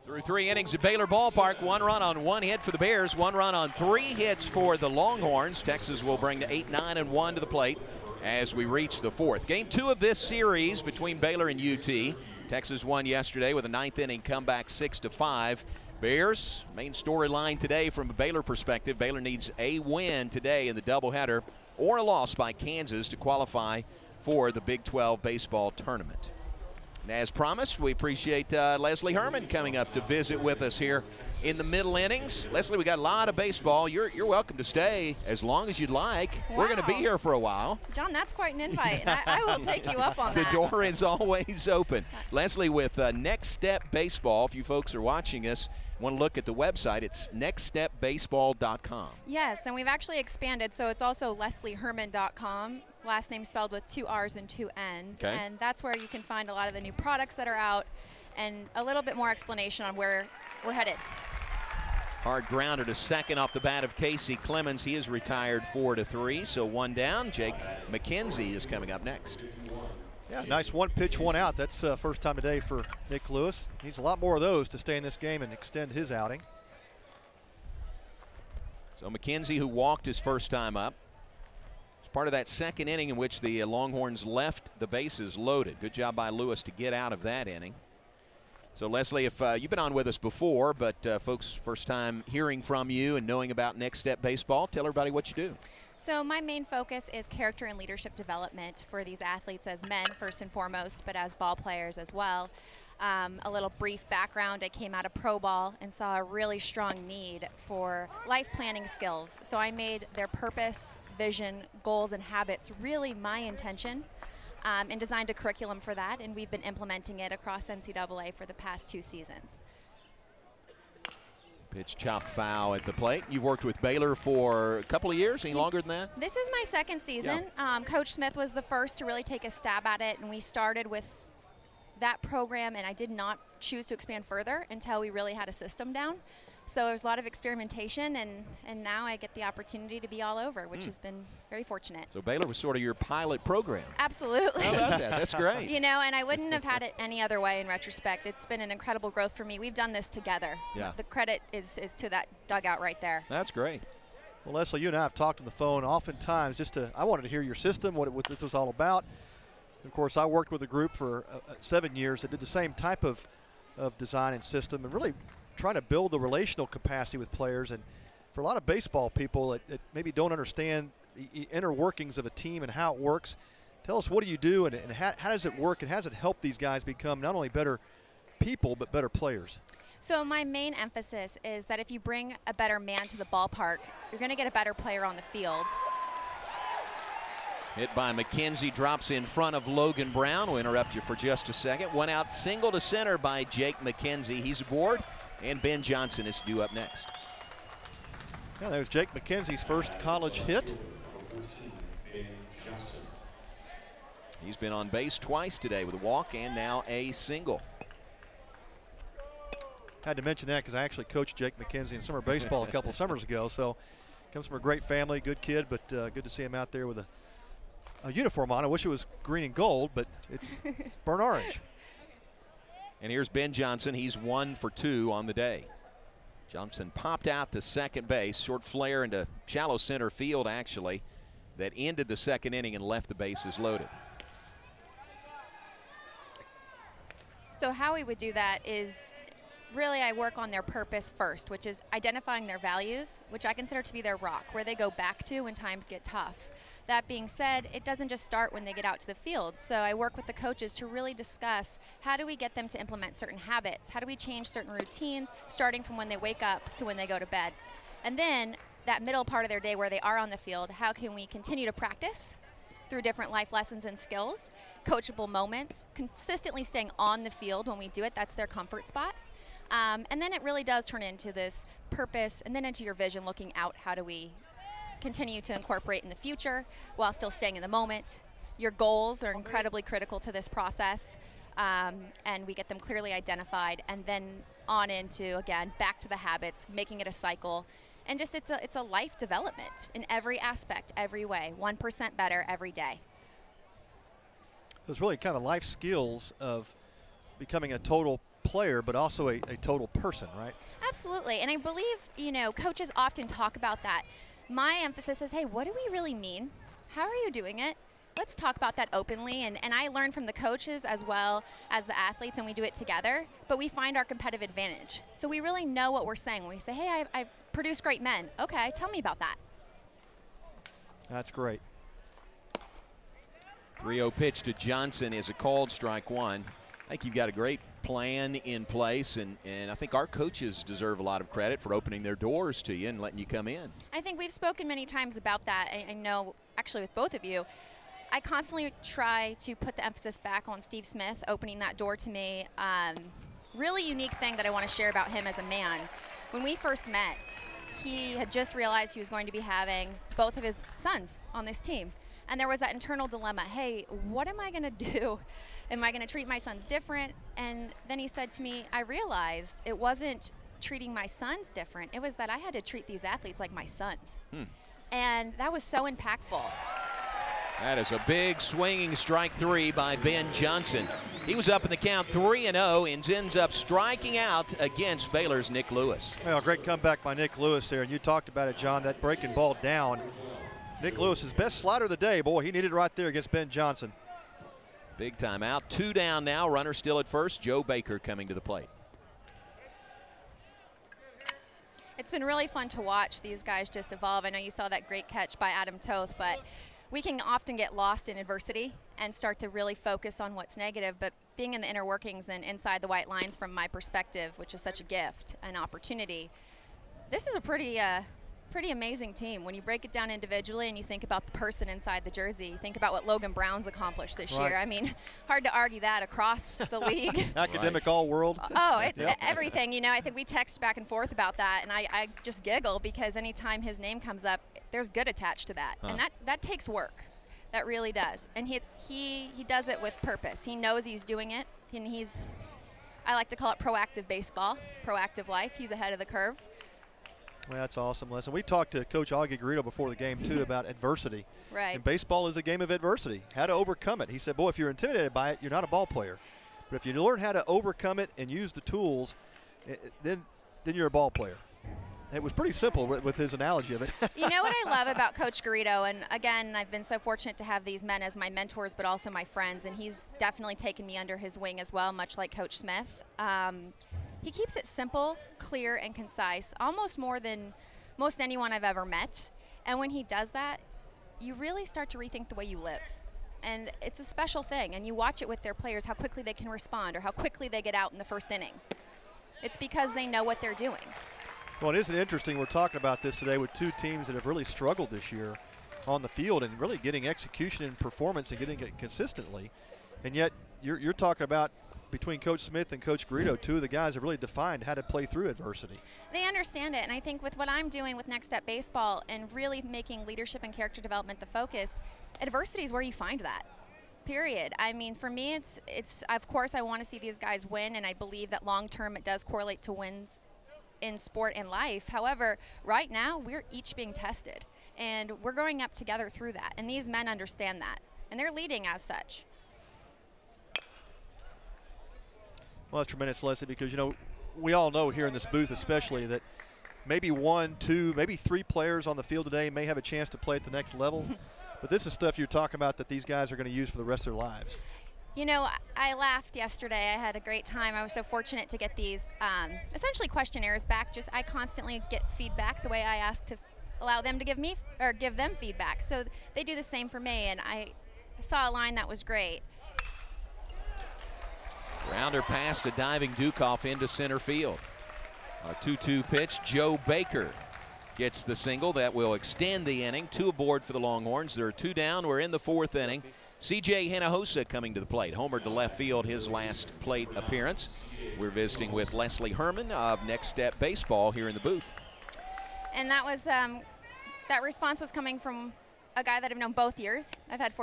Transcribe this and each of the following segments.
Through 3 innings at Baylor Ballpark, 1 run on 1 hit for the Bears, 1 run on 3 hits for the Longhorns. Texas will bring to 8, 9, and 1 to the plate as we reach the 4th. Game 2 of this series between Baylor and UT. Texas won yesterday with a 9th inning comeback 6-5. Bears, main storyline today from a Baylor perspective. Baylor needs a win today in the doubleheader or a loss by Kansas to qualify for the Big 12 baseball tournament. And as promised, we appreciate Leslie Herrmann coming up to visit with us here in the middle innings. Leslie, we got a lot of baseball. You're welcome to stay as long as you'd like. Wow. We're going to be here for a while. John, that's quite an invite, and I will take you up on that. The door is always open. Leslie, with Next Step Baseball, if you folks are watching us, want to look at the website, it's nextstepbaseball.com. Yes, and we've actually expanded, so it's also leslieherman.com. Last name spelled with 2 R's and 2 N's. Okay. And that's where you can find a lot of the new products that are out and a little bit more explanation on where we're headed. Hard grounder to second off the bat of Casey Clemens. He is retired 4-3, so 1 down. Jake McKenzie is coming up next. Yeah, nice 1 pitch, 1 out. That's first time today for Nick Lewis. Needs a lot more of those to stay in this game and extend his outing. So McKenzie, who walked his first time up, part of that 2nd inning in which the Longhorns left the bases loaded. Good job by Lewis to get out of that inning. So Leslie, if you've been on with us before, but folks, first time hearing from you and knowing about Next Step Baseball, tell everybody what you do. So my main focus is character and leadership development for these athletes as men first and foremost, but as ball players as well. A little brief background, I came out of pro ball and saw a really strong need for life planning skills. So I made their purpose, vision, goals, and habits really my intention, and designed a curriculum for that, and we've been implementing it across NCAA for the past 2 seasons. Pitch chopped foul at the plate. You've worked with Baylor for a couple of years, any longer than that? This is my 2nd season. Yeah. Coach Smith was the first to really take a stab at it, and we started with that program, and I did not choose to expand further until we really had a system down. So there was a lot of experimentation, and now I get the opportunity to be all over, which has been very fortunate. So Baylor was sort of your pilot program. Absolutely. How about that? That's great. You know, and I wouldn't have had it any other way in retrospect. It's been an incredible growth for me. We've done this together. Yeah. The credit is to that dugout right there. That's great. Well, Leslie, you and I have talked on the phone oftentimes I wanted to hear your system, what this was all about. Of course, I worked with a group for 7 years that did the same type of design and system and really trying to build the relational capacity with players. And for a lot of baseball people that maybe don't understand the inner workings of a team and how it works, tell us, what do you do and how does it work, and how does it help these guys become not only better people but better players? So my main emphasis is that if you bring a better man to the ballpark, you're going to get a better player on the field. Hit by McKenzie, drops in front of Logan Brown. We'll interrupt you for just a second. 1 out, single to center by Jake McKenzie. He's aboard, and Ben Johnson is due up next. Yeah, that was Jake McKenzie's first college hit. He's been on base twice today with a walk and now a single. Had to mention that because I actually coached Jake McKenzie in summer baseball a couple of summers ago. So comes from a great family, good kid, but good to see him out there with a uniform on. I wish it was green and gold, but it's burnt orange. And here's Ben Johnson. He's 1 for 2 on the day. Johnson popped out to second base, short flare into shallow center field, actually, that ended the 2nd inning and left the bases loaded. So how we would do that is really I work on their purpose first, which is identifying their values, which I consider to be their rock, where they go back to when times get tough. That being said, it doesn't just start when they get out to the field. So I work with the coaches to really discuss how do we get them to implement certain habits? How do we change certain routines, starting from when they wake up to when they go to bed? And then that middle part of their day where they are on the field, how can we continue to practice through different life lessons and skills, coachable moments, consistently staying on the field when we do it. That's their comfort spot. And then it really does turn into this purpose and then into your vision, looking out, how do we continue to incorporate in the future while still staying in the moment. Your goals are incredibly critical to this process, and we get them clearly identified, and then on into, again, back to the habits, making it a cycle. And just it's a life development in every aspect, every way, 1% better every day. Those really kind of life skills of becoming a total player, but also a total person, right? Absolutely. And I believe, you know, coaches often talk about that. My emphasis is, hey, what do we really mean? How are you doing it? Let's talk about that openly. And I learn from the coaches as well as the athletes, and we do it together. But we find our competitive advantage. So we really know what we're saying. When we say, hey, I produce great men. Okay, tell me about that. That's great. 3-0 pitch to Johnson is a called strike one. I think you've got a great plan in place, and I think our coaches deserve a lot of credit for opening their doors to you and letting you come in. I think we've spoken many times about that. I know, actually, with both of you, I constantly try to put the emphasis back on Steve Smith opening that door to me. Really unique thing that I want to share about him as a man. When we first met, he had just realized he was going to be having both of his sons on this team. And there was that internal dilemma, hey, what am I going to do? Am I going to treat my sons different? And then he said to me, I realized it wasn't treating my sons different. It was that I had to treat these athletes like my sons. And that was so impactful. That is a big swinging strike three by Ben Johnson. He was up in the count 3-0 and ends up striking out against Baylor's Nick Lewis. Well, great comeback by Nick Lewis there. And you talked about it, John, that breaking ball down. Nick Lewis's best slider of the day. Boy, he needed it right there against Ben Johnson. Big time out. 2 down now. Runner still at first. Joe Baker coming to the plate. It's been really fun to watch these guys just evolve. I know you saw that great catch by Adam Toth, but we can often get lost in adversity and start to really focus on what's negative. But being in the inner workings and inside the white lines from my perspective, which is such a gift, an opportunity, this is a pretty amazing team. When you break it down individually and you think about the person inside the jersey, you think about what Logan Brown's accomplished this year. I mean, hard to argue that across the league. Academic all-world. Oh, it's everything. You know, I think we text back and forth about that, and I just giggle because anytime his name comes up, there's good attached to that. And that takes work. That really does. And he does it with purpose. He knows he's doing it, and I like to call it proactive baseball, proactive life. He's ahead of the curve. Well, that's awesome, Les. And we talked to Coach Augie Garrido before the game, too, about adversity. Right. And baseball is a game of adversity, how to overcome it. He said, boy, if you're intimidated by it, you're not a ball player. But if you learn how to overcome it and use the tools, then you're a ball player. It was pretty simple with his analogy of it. You know what I love about Coach Garrido, and again, I've been so fortunate to have these men as my mentors, but also my friends, and he's definitely taken me under his wing as well, much like Coach Smith. He keeps it simple, clear, and concise, almost more than most anyone I've ever met. And when he does that, you really start to rethink the way you live. And it's a special thing, and you watch it with their players, how quickly they can respond or how quickly they get out in the first inning. It's because they know what they're doing. Well, isn't it interesting we're talking about this today with two teams that have really struggled this year on the field and really getting execution and performance and getting it consistently. And yet you're talking about between Coach Smith and Coach Garrido, two of the guys have really defined how to play through adversity. They understand it, and I think with what I'm doing with Next Step Baseball and really making leadership and character development the focus, adversity is where you find that, period. I mean, for me, it's of course I want to see these guys win, and I believe that long-term it does correlate to wins in sport and life. However, right now, we're each being tested, and we're growing up together through that, and these men understand that, and they're leading as such. Well, that's tremendous, Leslie, because, you know, we all know here in this booth especially that maybe 1, 2, maybe 3 players on the field today may have a chance to play at the next level. But this is stuff you're talking about that these guys are going to use for the rest of their lives. You know, I laughed yesterday. I had a great time. I was so fortunate to get these essentially questionnaires back. I constantly get feedback the way I ask to allow them to give them feedback. So they do the same for me, and I saw a line that was great. Grounder pass to diving Dukoff into center field. A 2-2 pitch. Joe Baker gets the single that will extend the inning. 2 aboard for the Longhorns. There are 2 down. We're in the 4th inning. C.J. Hinojosa coming to the plate. Homered to left field, his last plate appearance. We're visiting with Leslie Herrmann of Next Step Baseball here in the booth. And that was that response was coming from a guy that I've known both years. I've had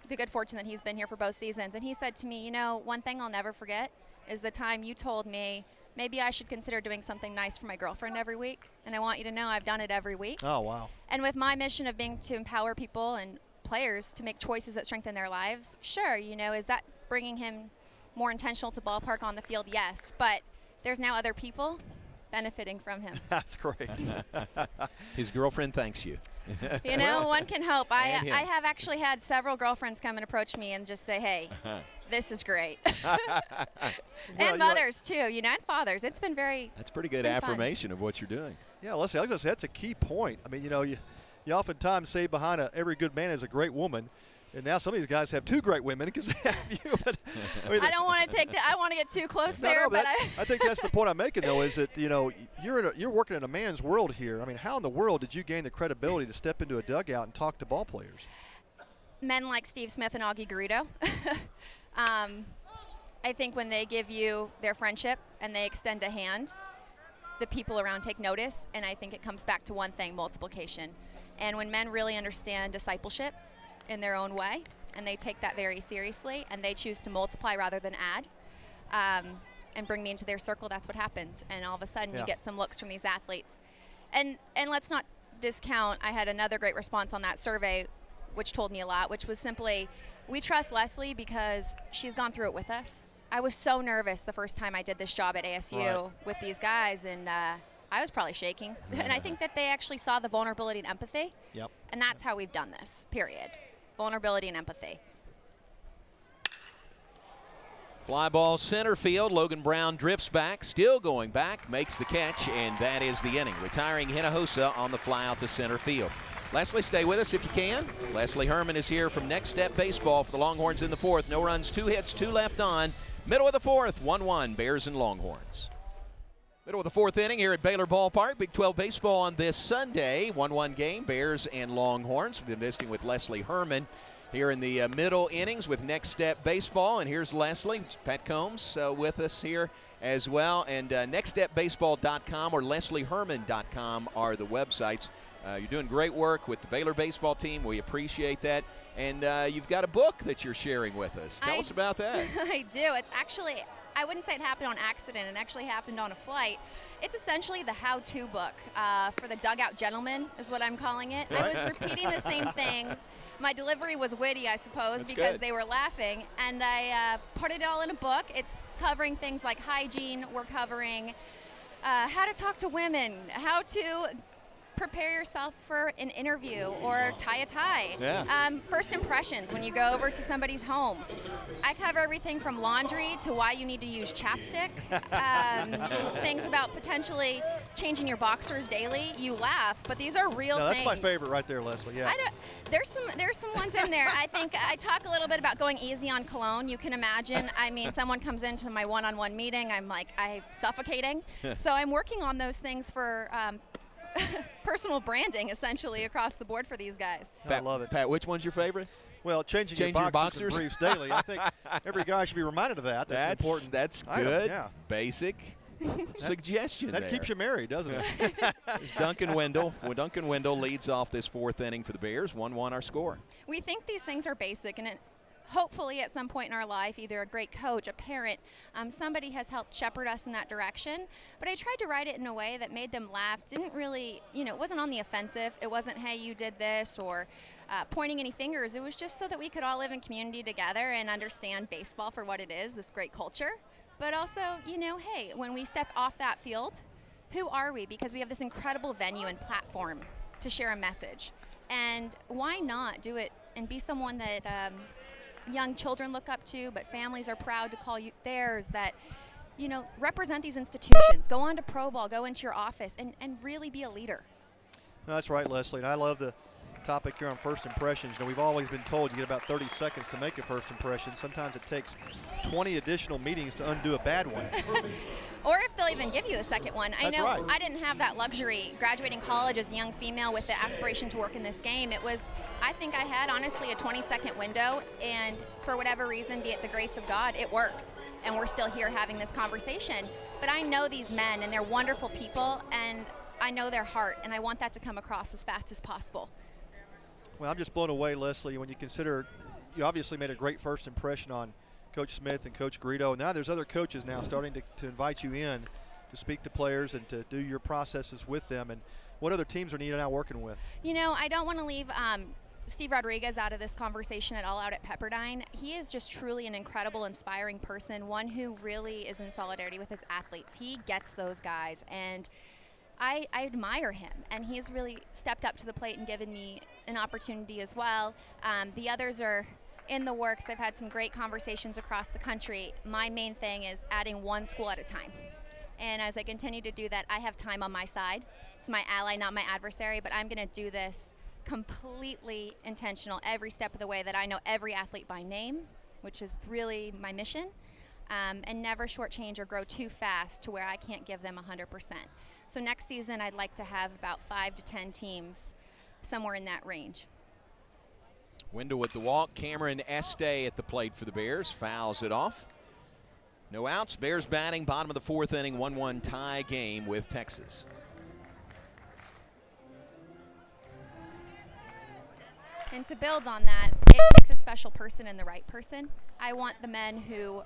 the good fortune that he's been here for both seasons. And he said to me, you know, one thing I'll never forget is the time you told me maybe I should consider doing something nice for my girlfriend every week. And I want you to know I've done it every week. Oh, wow. And with my mission of being to empower people and players to make choices that strengthen their lives, sure, you know, is that bringing him more intentional to ballpark on the field, yes, but there's now other people benefiting from him. That's great. His girlfriend thanks you. You know, one can hope. I have actually had several girlfriends come and approach me and just say, hey, this is great. And mothers, too, you know, and fathers. It's been very That's pretty good affirmation of what you're doing. Yeah, listen, I was gonna say, that's a key point. I mean, you know, you oftentimes say behind every good man is a great woman. And now some of these guys have two great women because they have you. But, I don't want to take that. I want to get too close there. But I think that's the point I'm making, though, is that, you know, you're working in a man's world here. I mean, how in the world did you gain the credibility to step into a dugout and talk to ball players? Men like Steve Smith and Augie Garrido. I think when they give you their friendship and they extend a hand, the people around take notice. And I think it comes back to one thing, multiplication. And when men really understand discipleship in their own way, and they take that very seriously, and they choose to multiply rather than add, and bring me into their circle, that's what happens. And all of a sudden you get some looks from these athletes. And let's not discount, I had another great response on that survey, which told me a lot, which was simply, we trust Leslie because she's gone through it with us. I was so nervous the first time I did this job at ASU with these guys, and I was probably shaking. And I think that they actually saw the vulnerability and empathy. Yep. And that's how we've done this, period. Vulnerability and empathy. Fly ball center field. Logan Brown drifts back, still going back, makes the catch, and that is the inning. Retiring Hinojosa on the fly out to center field. Leslie, stay with us if you can. Leslie Herrmann is here from Next Step Baseball for the Longhorns in the fourth. No runs, 2 hits, 2 left on. Middle of the fourth, 1-1, Bears and Longhorns. Middle of the fourth inning here at Baylor Ballpark. Big 12 baseball on this Sunday. 1-1 game, Bears and Longhorns. We've been visiting with Leslie Herrmann here in the middle innings with Next Step Baseball. And here's Leslie. Pat Combs with us here as well. And nextstepbaseball.com or leslieherman.com are the websites. You're doing great work with the Baylor baseball team. We appreciate that. And you've got a book that you're sharing with us. Tell us about that. I do. It's actually, I wouldn't say it happened on accident. It actually happened on a flight. It's essentially the how-to book for the dugout gentleman is what I'm calling it. I was repeating the same things. My delivery was witty, I suppose, because they were laughing. And I put it all in a book. It's covering things like hygiene. We're covering how to talk to women, how to prepare yourself for an interview or tie a tie. First impressions when you go over to somebody's home. I cover everything from laundry to why you need to use chapstick, things about potentially changing your boxers daily. You laugh, but these are real things. That's my favorite right there, Leslie. Yeah. There's some ones in there. I think I talk a little bit about going easy on cologne. You can imagine. I mean, someone comes into my one-on-one meeting. I'm suffocating. So I'm working on those things for personal branding, essentially, across the board for these guys. I love it. Pat, which one's your favorite? Well, changing your boxers and briefs daily. I think every guy should be reminded of that. That's important. That's good. Basic suggestion that keeps you married, doesn't it? There's Duncan Wendell. Well, Duncan Wendell leads off this fourth inning for the Bears. 1-1 our score. We think these things are basic, and hopefully at some point in our life, either a great coach, a parent, somebody has helped shepherd us in that direction. But I tried to write it in a way that made them laugh. Didn't really, it wasn't on the offensive. It wasn't, hey, you did this, or pointing any fingers. It was just so that we could all live in community together and understand baseball for what it is, this great culture. But also, hey, when we step off that field, who are we? Because we have this incredible venue and platform to share a message. And why not do it and be someone that young children look up to, but families are proud to call you theirs, that, represent these institutions. Go on to pro ball, go into your office, and really be a leader. No, that's right, Leslie. And I love the topic here on first impressions. We've always been told you get about 30 seconds to make a first impression. Sometimes it takes 20 additional meetings to undo a bad one. Or if they'll even give you the second one. I know I didn't have that luxury graduating college as a young female with the aspiration to work in this game. I think I had, honestly, a 20-second window, and for whatever reason, be it the grace of God, it worked. And we're still here having this conversation. But I know these men, and they're wonderful people, and I know their heart, and I want that to come across as fast as possible. Well, I'm just blown away, Leslie, when you consider you obviously made a great first impression on Coach Smith and Coach Garrido, and now there's other coaches now starting to invite you in to speak to players and to do your processes with them. And what other teams are you now working with? I don't want to leave Steve Rodriguez out of this conversation at all out at Pepperdine. He is just truly an incredible, inspiring person, one who really is in solidarity with his athletes. He gets those guys, and I admire him, and he's really stepped up to the plate and given me an opportunity as well. The others are in the works. I've had some great conversations across the country. My main thing is adding one school at a time. And as I continue to do that, I have time on my side. It's my ally, not my adversary, but I'm going to do this completely intentional every step of the way, that I know every athlete by name, which is really my mission, and never shortchange or grow too fast to where I can't give them 100%. So next season, I'd like to have about 5 to 10 teams, somewhere in that range. Wendell with the walk. Cameron Este at the plate for the Bears. Fouls it off. No outs. Bears batting, bottom of the 4th inning, 1-1 tie game with Texas. And to build on that, it takes a special person and the right person. I want the men who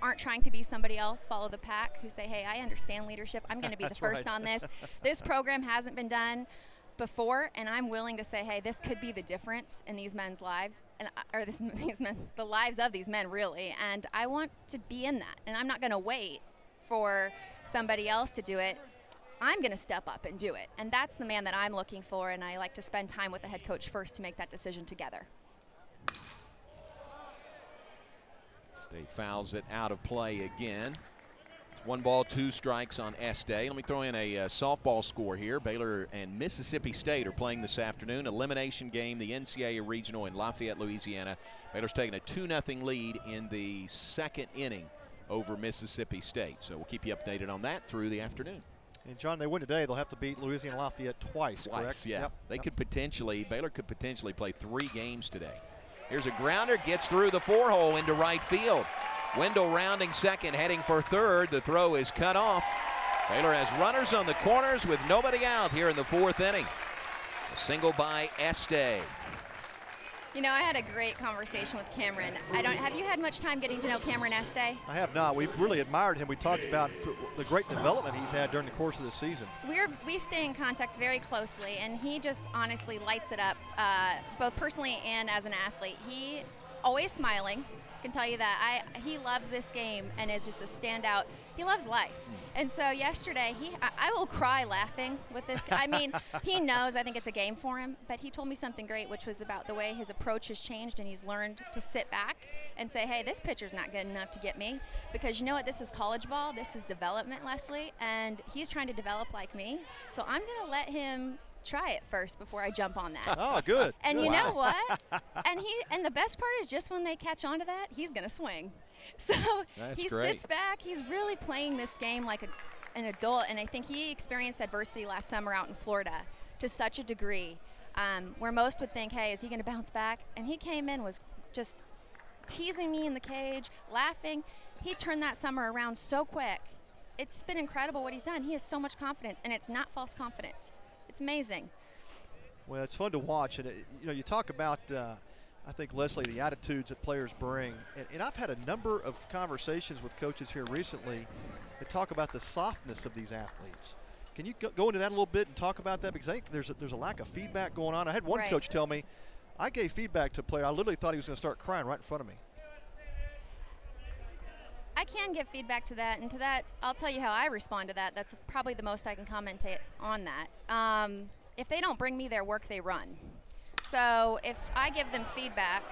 aren't trying to be somebody else, follow the pack, who say, hey, I understand leadership. I'm going to be the first on this. This program hasn't been done before, and I'm willing to say, hey, this could be the difference in these men's lives, and the lives of these men, really. And I want to be in that, and I'm not going to wait for somebody else to do it. I'm going to step up and do it. And that's the man that I'm looking for, and I like to spend time with the head coach first to make that decision together. State fouls it out of play again. It's 1 ball, 2 strikes on Este. Let me throw in a softball score here. Baylor and Mississippi State are playing this afternoon. Elimination game, the NCAA Regional in Lafayette, Louisiana. Baylor's taking a 2-0 lead in the 2nd inning over Mississippi State. So we'll keep you updated on that through the afternoon. And, John, they win today. They'll have to beat Louisiana Lafayette twice, correct? Yeah. Yep. They could potentially, Baylor could potentially play 3 games today. Here's a grounder, gets through the 4-hole into right field. Wendell rounding second, heading for third. The throw is cut off. Baylor has runners on the corners with nobody out here in the 4th inning. A single by Este. You know, I had a great conversation with Cameron. Have you had much time getting to know Cameron Este? I have not. We've really admired him. We talked about the great development he's had during the course of the season. We stay in contact very closely, and he just honestly lights it up, both personally and as an athlete. He always smiling. Can tell you that. He loves this game and is just a standout. He loves life. And so yesterday, I will cry laughing with this. I mean, he knows I think it's a game for him, but he told me something great, which was about the way his approach has changed, and he's learned to sit back and say, hey, this pitcher's not good enough to get me, because you know what, this is college ball, this is development, Leslie, and he's trying to develop like me, so I'm going to let him try it first before I jump on that. Oh, good. And you know what? And the best part is just when they catch on to that, he's going to swing. So he sits back. He's really playing this game like an adult, and I think he experienced adversity last summer out in Florida to such a degree where most would think, hey, is he going to bounce back? And he came in, was just teasing me in the cage, laughing. He turned that summer around so quick. It's been incredible what he's done. He has so much confidence, and it's not false confidence. It's amazing. Well, it's fun to watch, and you talk about, I think, Leslie, the attitudes that players bring, and I've had a number of conversations with coaches here recently that talk about the softness of these athletes. Can you go into that a little bit and talk about that? Because I think there's a lack of feedback going on. I had one coach tell me, I gave feedback to a player, I literally thought he was going to start crying right in front of me. I can give feedback to that, and to that, I'll tell you how I respond to that. That's probably the most I can commentate on that. If they don't bring me their work, they run. So if I give them feedback.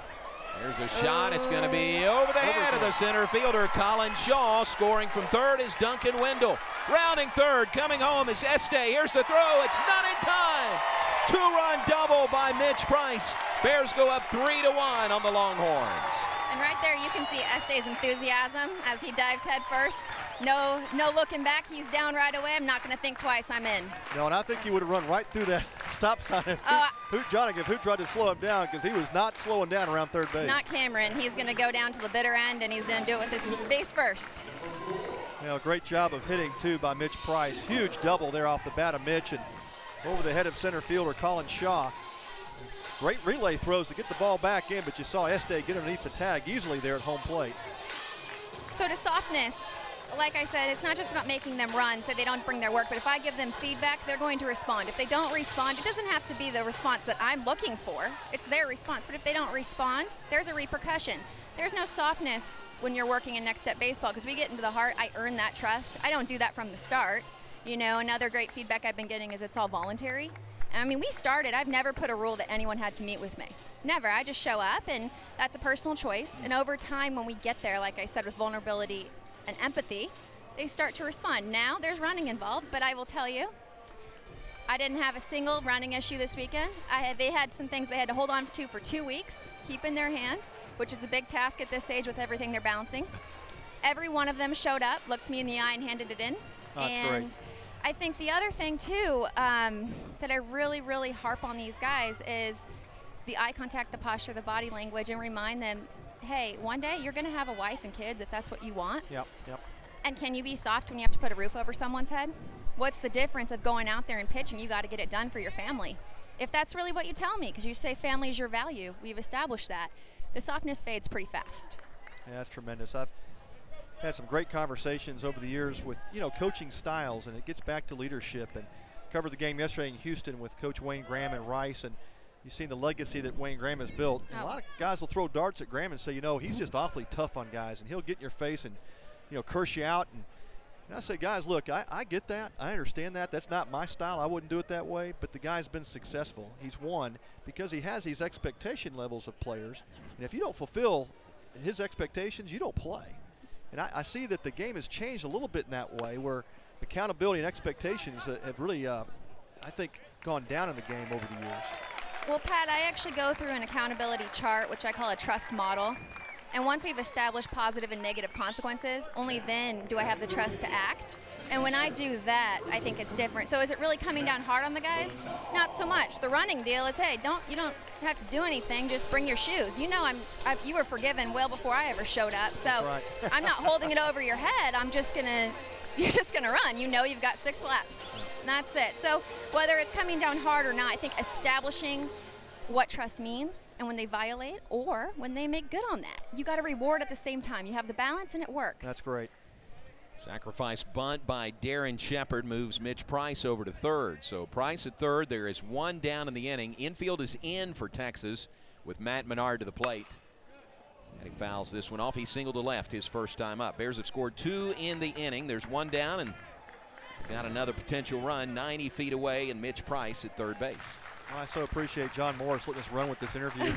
There's a shot. It's going to be over the head of the center fielder, Colin Shaw. Scoring from third is Duncan Wendell. Rounding third, coming home is Este. Here's the throw. It's not in time. 2-run double by Mitch Price. Bears go up 3-1 on the Longhorns. And right there you can see Este's enthusiasm as he dives head first. No looking back. He's down right away. I'm not going to think twice. I'm in. No, and I think he would have run right through that stop sign. Who tried to slow him down, because he was not slowing down around third base. Not Cameron. He's going to go down to the bitter end, and he's going to do it with his face first. Great job of hitting, too, by Mitch Price. Huge double there off the bat of Mitch, and over the head of center fielder Colin Shaw. Great relay throws to get the ball back in, but you saw Este get underneath the tag easily there at home plate. So to softness, like I said, it's not just about making them run so they don't bring their work, but if I give them feedback, they're going to respond. If they don't respond, it doesn't have to be the response that I'm looking for. It's their response. But if they don't respond, there's a repercussion. There's no softness when you're working in next step baseball, because we get into the heart. I earn that trust. I don't do that from the start. You know, another great feedback I've been getting is it's all voluntary. I mean, we started, I've never put a rule that anyone had to meet with me. Never. I just show up, and that's a personal choice. And over time, when we get there, like I said, with vulnerability and empathy, they start to respond. Now there's running involved, but I will tell you, I didn't have a single running issue this weekend. They had some things they had to hold on to for 2 weeks, keep in their hand, which is a big task at this age with everything they're balancing. Every one of them showed up, looked me in the eye, and handed it in. That's and great. I think the other thing, too, that I really, really harp on these guys is the eye contact, the posture, the body language, and remind them, hey, one day you're going to have a wife and kids if that's what you want. Yep. And can you be soft when you have to put a roof over someone's head? What's the difference of going out there and pitching? You got to get it done for your family. If that's really what you tell me, because you say family is your value, we've established that. The softness fades pretty fast. Yeah, that's tremendous. I've had some great conversations over the years with, coaching styles, and it gets back to leadership. And covered the game yesterday in Houston with Coach Wayne Graham and Rice, and you've seen the legacy that Wayne Graham has built. And a lot of guys will throw darts at Graham and say, he's just awfully tough on guys, and he'll get in your face and, curse you out. And I say, guys, look, I get that. I understand that. That's not my style. I wouldn't do it that way. But the guy's been successful. He's won because he has these expectation levels of players. And if you don't fulfill his expectations, you don't play. And I see that the game has changed a little bit in that way, where accountability and expectations have really, I think, gone down in the game over the years. Well, Pat, I actually go through an accountability chart, which I call a trust model. And once we've established positive and negative consequences, only then do I have the trust to act. And when I do that, I think it's different. So is it really coming down hard on the guys? Not so much. The running deal is, hey, you don't have to do anything. Just bring your shoes. You were forgiven well before I ever showed up. So right. I'm not holding it over your head. You're just gonna run. You've got 6 laps. And that's it. So whether it's coming down hard or not, I think establishing what trust means, and when they violate or when they make good on that, you got to reward at the same time. You have the balance, and it works. That's great. Sacrifice bunt by Darren Shepard moves Mitch Price over to third. So Price at third. There is 1 down in the inning. Infield is in for Texas with Matt Menard to the plate. And he fouls this one off. He singled to left his first time up. Bears have scored 2 in the inning. There's 1 down, and got another potential run 90 feet away, and Mitch Price at third base. Well, I so appreciate John Morris letting us run with this interview.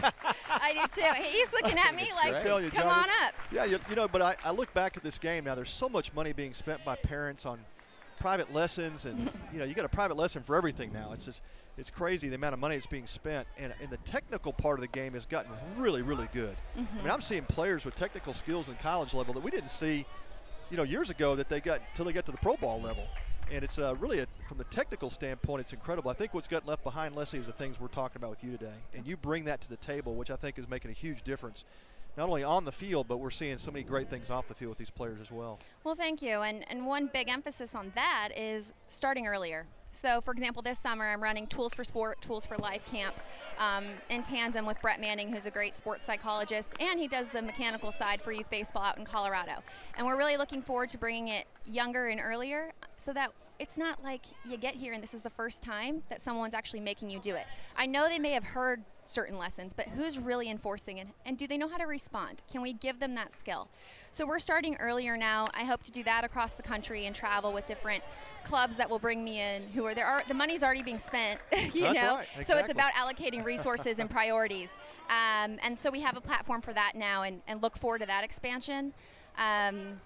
I do too. He's looking at me like, you, come John, on up. Yeah, but I look back at this game now. There's so much money being spent by parents on private lessons, and you got a private lesson for everything now. It's crazy the amount of money that's being spent, and the technical part of the game has gotten really, really good. I mean, I'm seeing players with technical skills in college level that we didn't see, years ago that they got until they got to the pro ball level. And it's really, from the technical standpoint, it's incredible. I think what's gotten left behind, Leslie, is the things we're talking about with you today. And you bring that to the table, which I think is making a huge difference, not only on the field, but we're seeing so many great things off the field with these players as well. Well, thank you. And one big emphasis on that is starting earlier. So, for example, this summer I'm running Tools for Sport, Tools for Life camps in tandem with Brett Manning, who's a great sports psychologist, and he does the mechanical side for youth baseball out in Colorado. And we're really looking forward to bringing it younger and earlier so that it's not like you get here and this is the first time that someone's actually making you do it. I know they may have heard certain lessons, but who's really enforcing it? And do they know how to respond? Can we give them that skill? So we're starting earlier now. I hope to do that across the country and travel with different clubs that will bring me in who are there. The money's already being spent, you That's know? right, exactly. So it's about allocating resources and priorities. And so we have a platform for that now and look forward to that expansion. And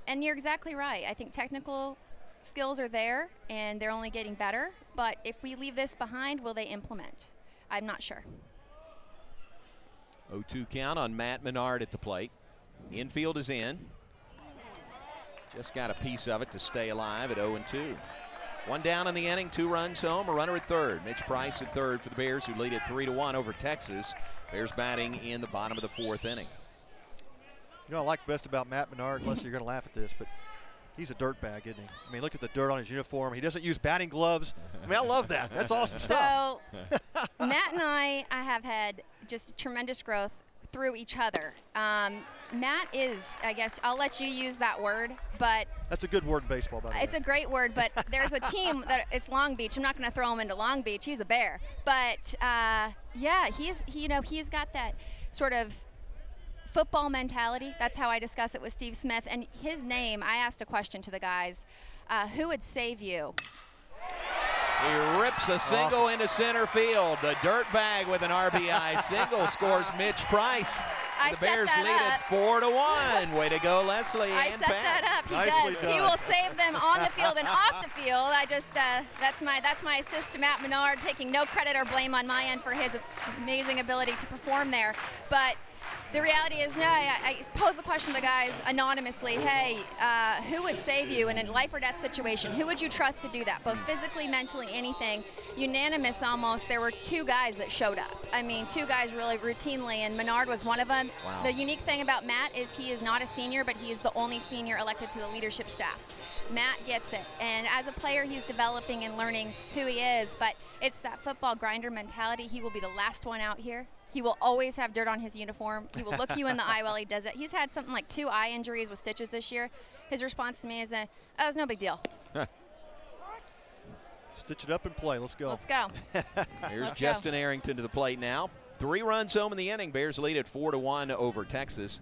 you're exactly right. I think technical skills are there and they're only getting better. But if we leave this behind, will they implement? I'm not sure. 0-2 count on Matt Menard at the plate. Infield is in. Just got a piece of it to stay alive at 0-2. 1 down in the inning, 2 runs home, a runner at third. Mitch Price at third for the Bears, who lead at 3-1 over Texas. Bears batting in the bottom of the 4th inning. I like best about Matt Menard, unless you're going to laugh at this, but he's a dirtbag, isn't he? I mean, look at the dirt on his uniform. He doesn't use batting gloves. I mean, I love that. That's awesome stuff. So Matt and I have had just tremendous growth through each other. Matt is, I guess, I'll let you use that word, but That's a good word in baseball, by the way. it's a great word, but there's a team that it's Long Beach. I'm not going to throw him into Long Beach. He's a Bear. But, yeah, he's got that sort of football mentality. That's how I discuss it with Steve Smith. And his name, I asked a question to the guys, who would save you? He rips a single into center field. The dirt bag with an RBI single scores Mitch Price. The Bears lead it 4-1. Way to go, Leslie. I and set Pat. that up. He Nicely does. done. He will save them on the field and off the field. I just that's my assist to Matt Menard, taking no credit or blame on my end for his amazing ability to perform there. But the reality is, no, I posed the question to the guys anonymously, hey, who would save you in a life or death situation? Who would you trust to do that, both physically, mentally, anything? Unanimous almost. There were 2 guys that showed up. I mean, 2 guys really routinely, and Menard was one of them. Wow. The unique thing about Matt is he is not a senior, but he is the only senior elected to the leadership staff. Matt gets it, and as a player, he's developing and learning who he is, but it's that football grinder mentality. He will be the last one out here. He will always have dirt on his uniform. He will look you in the eye while he does it. He's had something like 2 eye injuries with stitches this year. His response to me is, oh, it's no big deal. Stitch it up and play. Let's go. Let's go. Here's Let's Justin go. Arrington to the plate now. 3 runs home in the inning. Bears lead at 4-1 over Texas.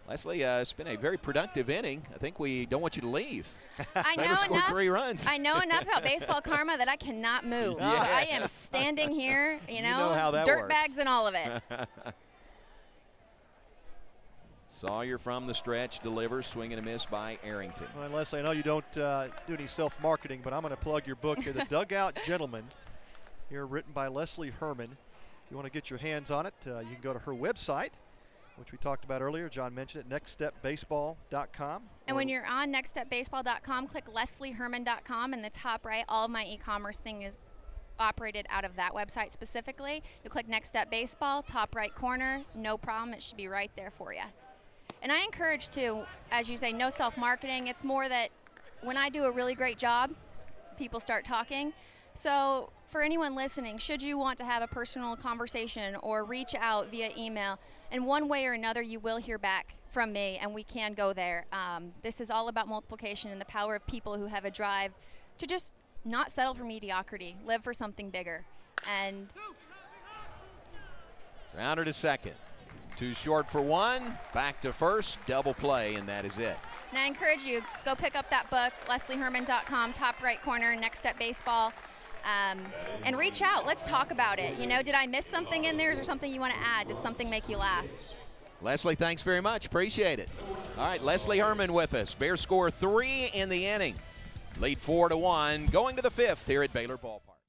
Leslie, it's been a very productive inning. I think we don't want you to leave. I know Better score enough. 3 runs. I know enough about baseball karma that I cannot move. Yeah. So I am standing here, you know how that dirt works. bags and all of it. Sawyer from the stretch delivers, swing and a miss by Arrington. Well, Leslie, I know you don't do any self-marketing, but I'm going to plug your book here, The Dugout Gentleman, here written by Leslie Herrmann. If you want to get your hands on it, you can go to her website, which we talked about earlier. John mentioned it, nextstepbaseball.com. And when you're on nextstepbaseball.com, click leslieherman.com. In the top right, all of my e-commerce thing is operated out of that website specifically. You click Next Step Baseball, top right corner, no problem. It should be right there for you. And I encourage, too, as you say, no self-marketing. It's more that when I do a really great job, people start talking. So for anyone listening, should you want to have a personal conversation or reach out via email, in one way or another, you will hear back from me, and we can go there. This is all about multiplication and the power of people who have a drive to just not settle for mediocrity, live for something bigger. And Grounder to second. 2 short for 1. Back to first. Double play, and that is it. And I encourage you, go pick up that book, leslieherman.com, top right corner, Next Step Baseball, and reach out. Let's talk about it. You know, did I miss something in there? Is there something you want to add? Did something make you laugh? Leslie, thanks very much. Appreciate it. All right, Leslie Herrmann with us. Bears score 3 in the inning. Lead 4-1, going to the 5th here at Baylor Ballpark.